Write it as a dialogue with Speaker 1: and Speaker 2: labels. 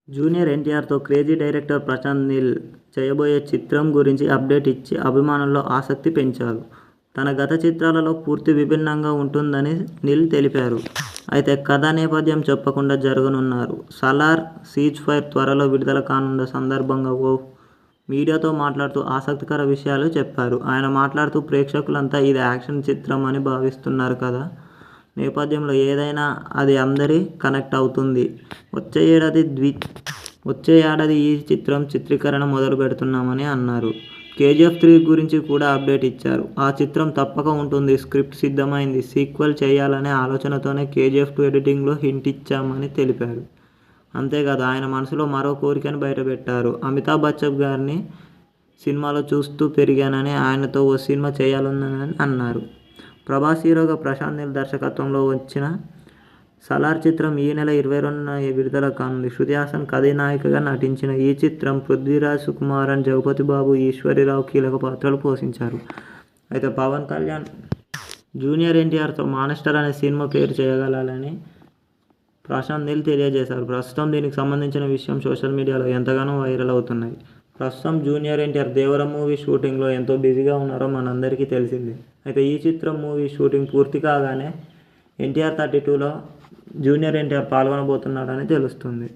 Speaker 1: Junior ఎన్టీఆర్తో crazy director Prashanth Neel చేయబోయే చిత్రం గురించి అప్డేట్ ఇచ్చి అభిమానుల్లో ఆసక్తి పెంచారు. తన గత చిత్రాలలో పూర్తి విభిన్నంగా ఉంటుందని నీల్ తెలిపారు. అయితే కథ నేపథ్యం చెప్పకుండా జరగనున్నారు. సలార్ సీజ్ ఫైర్ త్వరలో విడుదల కానున్న సందర్భంగా ఓ మీడియాతో మాట్లాడుతూ ఆసక్తికర విషయాలు చెప్పారు. ఆయన మాట్లాడుతూ ప్రేక్షకులంతా ఇది యాక్షన్ చిత్రం అని భావిస్తున్నారు కదా, నేపథ్యంలో ఏదైనా అది అందరి కనెక్ట్ అవుతుంది. వచ్చే ఏడాది ఈ చిత్రం చిత్రీకరణ మొదలు పెడుతున్నామని అన్నారు. కేజీఎఫ్ 3 గురించి కూడా అప్డేట్ ఇచ్చారు. ఆ చిత్రం తప్పక ఉంటుంది. స్క్రిప్ట్ సిద్ధమైంది. సీక్వెల్ చేయాలనే ఆలోచనతోనే కేజీఎఫ్ 2 ఎడిటింగ్లో హింట్ ఇచ్చామని తెలిపారు. అంతేకాదు ఆయన మనసులో మరో కోరికను బయటపెట్టారు. అమితాబ్ బచ్చన్ గారిని సినిమాలో చూస్తూ పెరిగానని, ఆయనతో ఓ సినిమా చేయాలనుందని అన్నారు. ప్రభాస్ హీరోగా ప్రశాంత్ నీల్ దర్శకత్వంలో వచ్చిన సలార్ చిత్రం ఈ నెల 22న విడుదల కానుంది. శృతి హాసన్ కథానాయికగా నటించిన ఈ చిత్రం పృథ్వీరాజ్, సుకుమారన్, జగపతి బాబు, ఈశ్వరీరావు కీలక పాత్రలు పోషించారు. అయితే పవన్ కళ్యాణ్ జూనియర్ ఎన్టీఆర్తో మాన్స్టర్ అనే సినిమా పేరు చేయగలరని ప్రశాంత్ నీల్ తెలియజేశారు. ప్రస్తుతం దీనికి సంబంధించిన విషయం సోషల్ మీడియాలో ఎంతగానో వైరల్ అవుతున్నాయి. ప్రస్తుతం జూనియర్ ఎన్టీఆర్ దేవర మూవీ షూటింగ్లో ఎంతో బిజీగా ఉన్నారో మనందరికీ తెలిసిందే. అయితే ఈ చిత్రం మూవీ షూటింగ్ పూర్తి కాగానే ఎన్టీఆర్ 32లో జూనియర్ ఎన్టీఆర్ పాల్గొనబోతున్నాడని తెలుస్తుంది.